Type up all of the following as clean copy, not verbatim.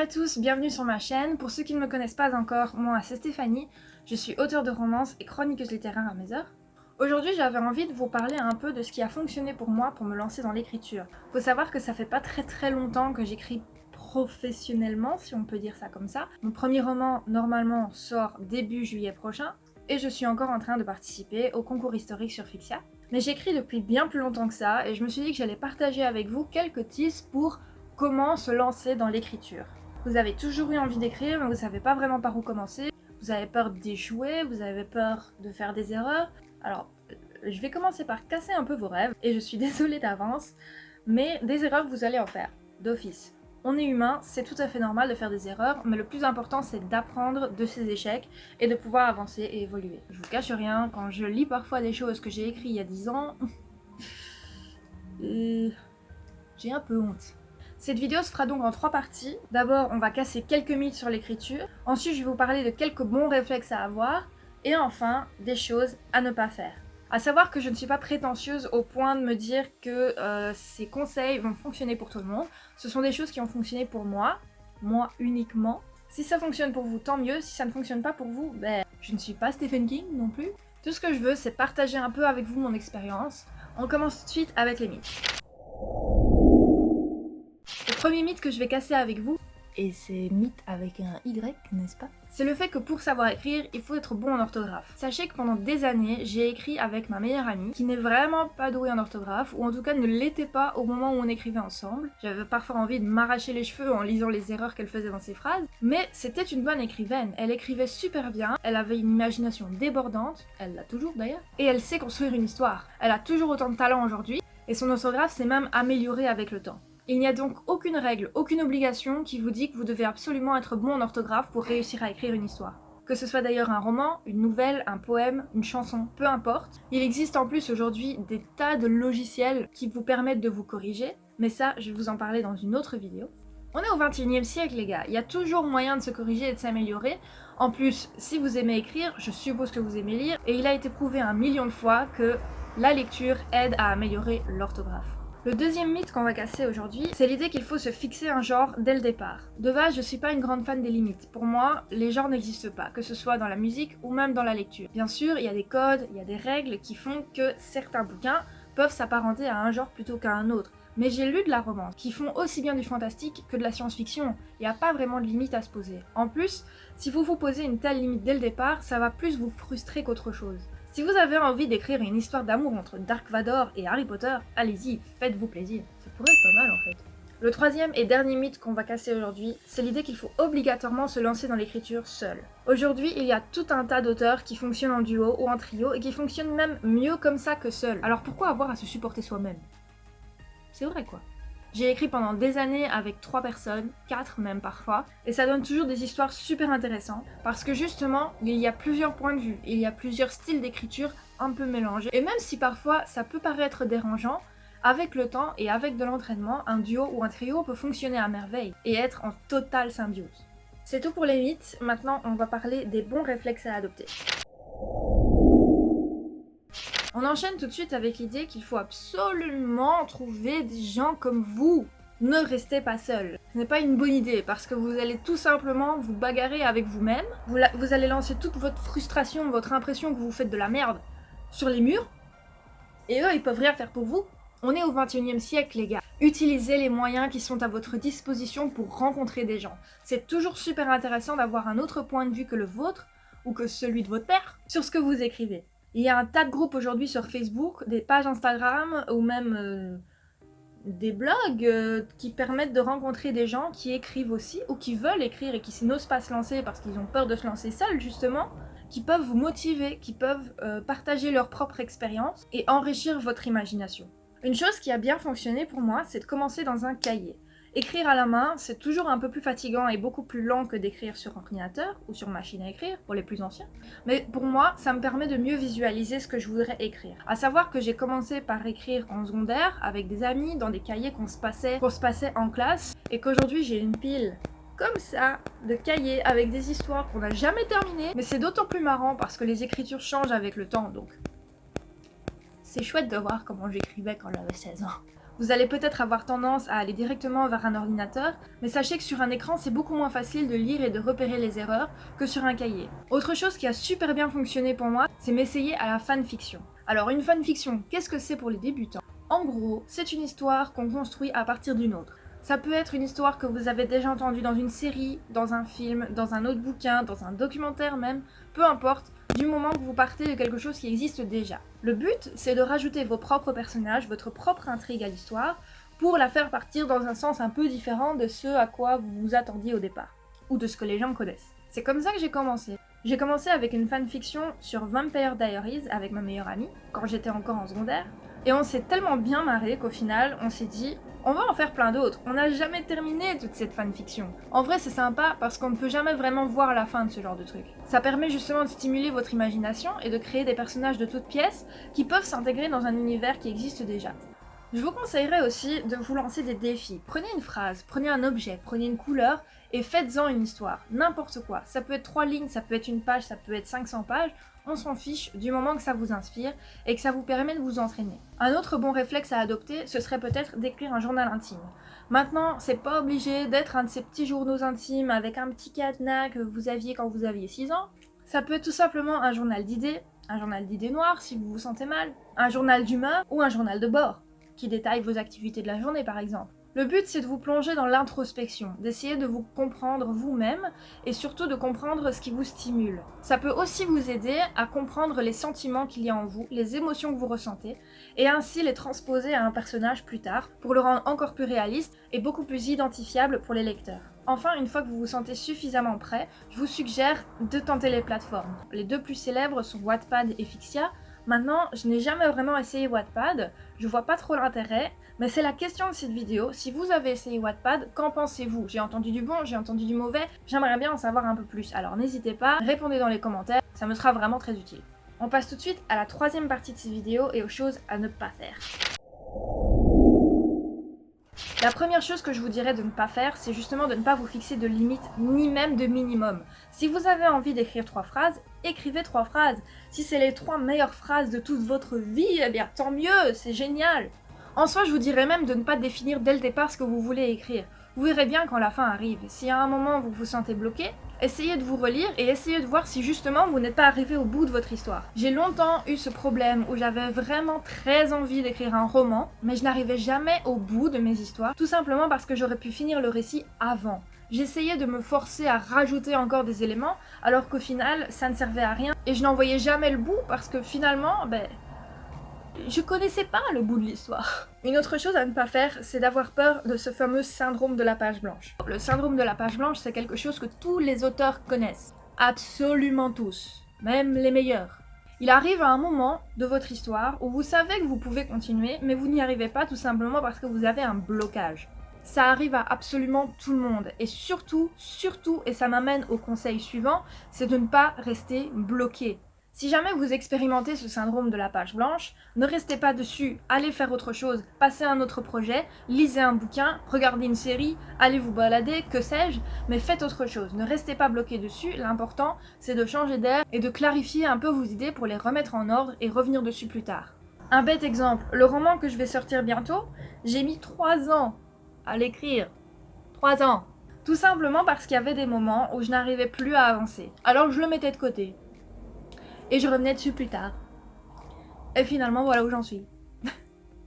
à tous, bienvenue sur ma chaîne. Pour ceux qui ne me connaissent pas encore, moi c'est Stéphanie, je suis auteure de romances et chroniqueuse littéraire à mes heures. Aujourd'hui j'avais envie de vous parler un peu de ce qui a fonctionné pour moi pour me lancer dans l'écriture. Faut savoir que ça fait pas très longtemps que j'écris professionnellement, si on peut dire ça comme ça. Mon premier roman normalement sort début juillet prochain et je suis encore en train de participer au concours historique sur Fixia. Mais j'écris depuis bien plus longtemps que ça et je me suis dit que j'allais partager avec vous quelques tips pour comment se lancer dans l'écriture. Vous avez toujours eu envie d'écrire, mais vous savez pas vraiment par où commencer. Vous avez peur d'échouer, vous avez peur de faire des erreurs. Alors, je vais commencer par casser un peu vos rêves, et je suis désolée d'avance, mais des erreurs vous allez en faire, d'office. On est humain, c'est tout à fait normal de faire des erreurs, mais le plus important c'est d'apprendre de ces échecs et de pouvoir avancer et évoluer. Je vous cache rien, quand je lis parfois des choses que j'ai écrites il y a 10 ans, j'ai un peu honte. Cette vidéo se fera donc en 3 parties. D'abord, on va casser quelques mythes sur l'écriture. Ensuite, je vais vous parler de quelques bons réflexes à avoir. Et enfin, des choses à ne pas faire. À savoir que je ne suis pas prétentieuse au point de me dire que ces conseils vont fonctionner pour tout le monde. Ce sont des choses qui ont fonctionné pour moi uniquement. Si ça fonctionne pour vous, tant mieux. Si ça ne fonctionne pas pour vous, je ne suis pas Stephen King non plus. Tout ce que je veux, c'est partager un peu avec vous mon expérience. On commence tout de suite avec les mythes. Le premier mythe que je vais casser avec vous, et c'est mythe avec un Y, n'est-ce pas? C'est le fait que pour savoir écrire, il faut être bon en orthographe. Sachez que pendant des années, j'ai écrit avec ma meilleure amie, qui n'est vraiment pas douée en orthographe, ou en tout cas ne l'était pas au moment où on écrivait ensemble. J'avais parfois envie de m'arracher les cheveux en lisant les erreurs qu'elle faisait dans ses phrases, mais c'était une bonne écrivaine. Elle écrivait super bien, elle avait une imagination débordante, elle l'a toujours d'ailleurs, et elle sait construire une histoire. Elle a toujours autant de talent aujourd'hui, et son orthographe s'est même améliorée avec le temps. Il n'y a donc aucune règle, aucune obligation qui vous dit que vous devez absolument être bon en orthographe pour réussir à écrire une histoire. Que ce soit d'ailleurs un roman, une nouvelle, un poème, une chanson, peu importe. Il existe en plus aujourd'hui des tas de logiciels qui vous permettent de vous corriger, mais ça, je vais vous en parler dans une autre vidéo. On est au 21e siècle les gars, il y a toujours moyen de se corriger et de s'améliorer. En plus, si vous aimez écrire, je suppose que vous aimez lire, et il a été prouvé 1 million de fois que la lecture aide à améliorer l'orthographe. Le deuxième mythe qu'on va casser aujourd'hui, c'est l'idée qu'il faut se fixer un genre dès le départ. De base, je suis pas une grande fan des limites. Pour moi, les genres n'existent pas, que ce soit dans la musique ou même dans la lecture. Bien sûr, il y a des codes, il y a des règles qui font que certains bouquins peuvent s'apparenter à un genre plutôt qu'à un autre. Mais j'ai lu de la romance, qui font aussi bien du fantastique que de la science-fiction. Il n'y a pas vraiment de limite à se poser. En plus, si vous vous posez une telle limite dès le départ, ça va plus vous frustrer qu'autre chose. Si vous avez envie d'écrire une histoire d'amour entre Dark Vador et Harry Potter, allez-y, faites-vous plaisir. Ça pourrait être pas mal en fait. Le troisième et dernier mythe qu'on va casser aujourd'hui, c'est l'idée qu'il faut obligatoirement se lancer dans l'écriture seul. Aujourd'hui, il y a tout un tas d'auteurs qui fonctionnent en duo ou en trio et qui fonctionnent même mieux comme ça que seul. Alors pourquoi avoir à se supporter soi-même? C'est vrai quoi. J'ai écrit pendant des années avec 3 personnes, 4 même parfois, et ça donne toujours des histoires super intéressantes, parce que justement, il y a plusieurs points de vue, il y a plusieurs styles d'écriture un peu mélangés, et même si parfois ça peut paraître dérangeant, avec le temps et avec de l'entraînement, un duo ou un trio peut fonctionner à merveille, et être en totale symbiose. C'est tout pour les mythes, maintenant on va parler des bons réflexes à adopter. On enchaîne tout de suite avec l'idée qu'il faut absolument trouver des gens comme vous. Ne restez pas seul. Ce n'est pas une bonne idée parce que vous allez tout simplement vous bagarrer avec vous-même. Vous allez lancer toute votre frustration, votre impression que vous faites de la merde sur les murs. Et eux, ils peuvent rien faire pour vous. On est au 21e siècle les gars. Utilisez les moyens qui sont à votre disposition pour rencontrer des gens. C'est toujours super intéressant d'avoir un autre point de vue que le vôtre ou que celui de votre père sur ce que vous écrivez. Il y a un tas de groupes aujourd'hui sur Facebook, des pages Instagram ou même des blogs qui permettent de rencontrer des gens qui écrivent aussi ou qui veulent écrire et qui n'osent pas se lancer parce qu'ils ont peur de se lancer seuls justement, qui peuvent vous motiver, qui peuvent partager leur propre expérience et enrichir votre imagination. Une chose qui a bien fonctionné pour moi, c'est de commencer dans un cahier. Écrire à la main, c'est toujours un peu plus fatigant et beaucoup plus lent que d'écrire sur ordinateur ou sur machine à écrire, pour les plus anciens. Mais pour moi, ça me permet de mieux visualiser ce que je voudrais écrire. À savoir que j'ai commencé par écrire en secondaire, avec des amis, dans des cahiers qu'on se passait en classe, et qu'aujourd'hui j'ai une pile comme ça, de cahiers avec des histoires qu'on n'a jamais terminées, mais c'est d'autant plus marrant parce que les écritures changent avec le temps, donc c'est chouette de voir comment j'écrivais quand j'avais 16 ans. Vous allez peut-être avoir tendance à aller directement vers un ordinateur, mais sachez que sur un écran, c'est beaucoup moins facile de lire et de repérer les erreurs que sur un cahier. Autre chose qui a super bien fonctionné pour moi, c'est m'essayer à la fanfiction. Alors une fanfiction, qu'est-ce que c'est pour les débutants? En gros, c'est une histoire qu'on construit à partir d'une autre. Ça peut être une histoire que vous avez déjà entendue dans une série, dans un film, dans un autre bouquin, dans un documentaire même, peu importe, du moment que vous partez de quelque chose qui existe déjà. Le but, c'est de rajouter vos propres personnages, votre propre intrigue à l'histoire, pour la faire partir dans un sens un peu différent de ce à quoi vous vous attendiez au départ, ou de ce que les gens connaissent. C'est comme ça que j'ai commencé. J'ai commencé avec une fanfiction sur Vampire Diaries avec ma meilleure amie, quand j'étais encore en secondaire, et on s'est tellement bien marré qu'au final, on s'est dit on va en faire plein d'autres. On n'a jamais terminé toute cette fanfiction. En vrai, c'est sympa parce qu'on ne peut jamais vraiment voir la fin de ce genre de truc. Ça permet justement de stimuler votre imagination et de créer des personnages de toutes pièces qui peuvent s'intégrer dans un univers qui existe déjà. Je vous conseillerais aussi de vous lancer des défis. Prenez une phrase, prenez un objet, prenez une couleur et faites-en une histoire. N'importe quoi. Ça peut être 3 lignes, ça peut être une page, ça peut être 500 pages. On s'en fiche du moment que ça vous inspire et que ça vous permet de vous entraîner. Un autre bon réflexe à adopter, ce serait peut-être d'écrire un journal intime. Maintenant, c'est pas obligé d'être un de ces petits journaux intimes avec un petit cadenas que vous aviez quand vous aviez 6 ans. Ça peut être tout simplement un journal d'idées noires si vous vous sentez mal, un journal d'humeur ou un journal de bord, qui détaille vos activités de la journée par exemple. Le but, c'est de vous plonger dans l'introspection, d'essayer de vous comprendre vous-même et surtout de comprendre ce qui vous stimule. Ça peut aussi vous aider à comprendre les sentiments qu'il y a en vous, les émotions que vous ressentez, et ainsi les transposer à un personnage plus tard pour le rendre encore plus réaliste et beaucoup plus identifiable pour les lecteurs. Enfin, une fois que vous vous sentez suffisamment prêt, je vous suggère de tenter les plateformes. Les deux plus célèbres sont Wattpad et Fixia. Maintenant, je n'ai jamais vraiment essayé Wattpad, je vois pas trop l'intérêt, mais c'est la question de cette vidéo. Si vous avez essayé Wattpad, qu'en pensez-vous? J'ai entendu du bon, j'ai entendu du mauvais, j'aimerais bien en savoir un peu plus. Alors n'hésitez pas, répondez dans les commentaires, ça me sera vraiment très utile. On passe tout de suite à la troisième partie de cette vidéo et aux choses à ne pas faire. La première chose que je vous dirais de ne pas faire, c'est justement de ne pas vous fixer de limite, ni même de minimum. Si vous avez envie d'écrire 3 phrases, écrivez 3 phrases. Si c'est les 3 meilleures phrases de toute votre vie, eh bien tant mieux, c'est génial. En soi, je vous dirais même de ne pas définir dès le départ ce que vous voulez écrire. Vous verrez bien quand la fin arrive. Si à un moment vous vous sentez bloqué, essayez de vous relire et essayez de voir si justement vous n'êtes pas arrivé au bout de votre histoire. J'ai longtemps eu ce problème où j'avais vraiment très envie d'écrire un roman, mais je n'arrivais jamais au bout de mes histoires, tout simplement parce que j'aurais pu finir le récit avant. J'essayais de me forcer à rajouter encore des éléments, alors qu'au final, ça ne servait à rien, et je n'en voyais jamais le bout parce que finalement, je connaissais pas le bout de l'histoire. Une autre chose à ne pas faire, c'est d'avoir peur de ce fameux syndrome de la page blanche. Le syndrome de la page blanche, c'est quelque chose que tous les auteurs connaissent. Absolument tous. Même les meilleurs. Il arrive à un moment de votre histoire où vous savez que vous pouvez continuer, mais vous n'y arrivez pas tout simplement parce que vous avez un blocage. Ça arrive à absolument tout le monde. Et surtout, et ça m'amène au conseil suivant, c'est de ne pas rester bloqué. Si jamais vous expérimentez ce syndrome de la page blanche, ne restez pas dessus, allez faire autre chose, passez à un autre projet, lisez un bouquin, regardez une série, allez vous balader, que sais-je, mais faites autre chose. Ne restez pas bloqué dessus, l'important c'est de changer d'air et de clarifier un peu vos idées pour les remettre en ordre et revenir dessus plus tard. Un bête exemple, le roman que je vais sortir bientôt, j'ai mis 3 ans à l'écrire. 3 ans. Tout simplement parce qu'il y avait des moments où je n'arrivais plus à avancer. Alors je le mettais de côté. Et je revenais dessus plus tard. Et finalement, voilà où j'en suis.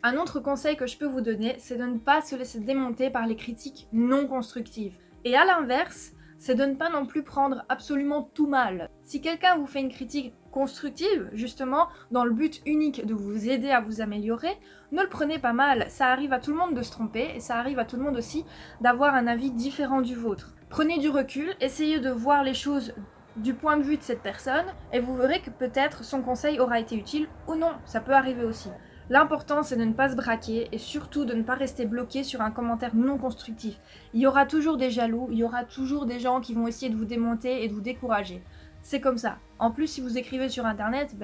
Un autre conseil que je peux vous donner, c'est de ne pas se laisser démonter par les critiques non constructives. Et à l'inverse, c'est de ne pas non plus prendre absolument tout mal. Si quelqu'un vous fait une critique constructive, justement, dans le but unique de vous aider à vous améliorer, ne le prenez pas mal. Ça arrive à tout le monde de se tromper, et ça arrive à tout le monde aussi d'avoir un avis différent du vôtre. Prenez du recul, essayez de voir les choses du point de vue de cette personne, et vous verrez que peut-être son conseil aura été utile ou non, ça peut arriver aussi. L'important c'est de ne pas se braquer et surtout de ne pas rester bloqué sur un commentaire non constructif. Il y aura toujours des jaloux, il y aura toujours des gens qui vont essayer de vous démonter et de vous décourager. C'est comme ça. En plus, si vous écrivez sur internet,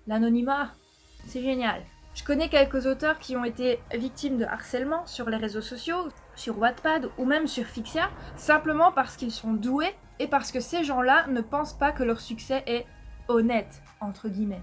l'anonymat, c'est génial. Je connais quelques auteurs qui ont été victimes de harcèlement sur les réseaux sociaux, sur Wattpad ou même sur Fixia, simplement parce qu'ils sont doués et parce que ces gens-là ne pensent pas que leur succès est honnête, entre guillemets.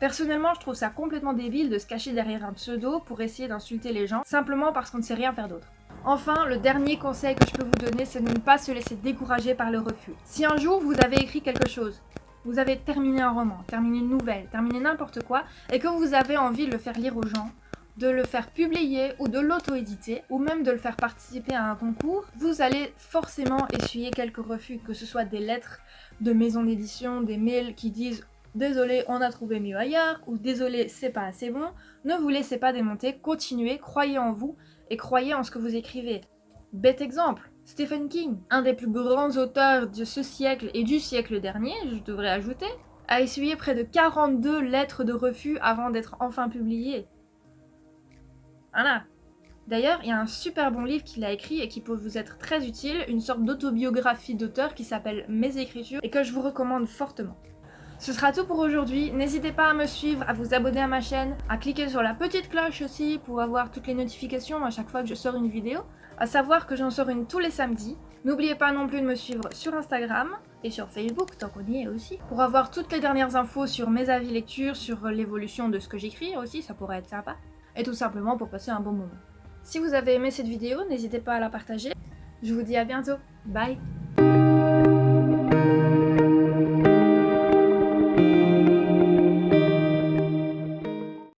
Personnellement, je trouve ça complètement débile de se cacher derrière un pseudo pour essayer d'insulter les gens, simplement parce qu'on ne sait rien faire d'autre. Enfin, le dernier conseil que je peux vous donner, c'est de ne pas se laisser décourager par le refus. Si un jour vous avez écrit quelque chose, vous avez terminé un roman, terminé une nouvelle, terminé n'importe quoi, et que vous avez envie de le faire lire aux gens, de le faire publier ou de l'auto-éditer, ou même de le faire participer à un concours, vous allez forcément essuyer quelques refus, que ce soit des lettres de maisons d'édition, des mails qui disent « Désolé, on a trouvé mieux ailleurs » ou « Désolé, c'est pas assez bon ». Ne vous laissez pas démonter, continuez, croyez en vous et croyez en ce que vous écrivez. Bête exemple, Stephen King, un des plus grands auteurs de ce siècle et du siècle dernier, je devrais ajouter, a essuyé près de 42 lettres de refus avant d'être enfin publié. Voilà. D'ailleurs, il y a un super bon livre qu'il a écrit et qui peut vous être très utile, une sorte d'autobiographie d'auteur qui s'appelle Mes écritures et que je vous recommande fortement. Ce sera tout pour aujourd'hui, n'hésitez pas à me suivre, à vous abonner à ma chaîne, à cliquer sur la petite cloche aussi pour avoir toutes les notifications à chaque fois que je sors une vidéo, à savoir que j'en sors une tous les samedis. N'oubliez pas non plus de me suivre sur Instagram et sur Facebook, tant qu'on y est aussi, pour avoir toutes les dernières infos sur mes avis lecture, sur l'évolution de ce que j'écris aussi, ça pourrait être sympa, et tout simplement pour passer un bon moment. Si vous avez aimé cette vidéo, n'hésitez pas à la partager. Je vous dis à bientôt, bye!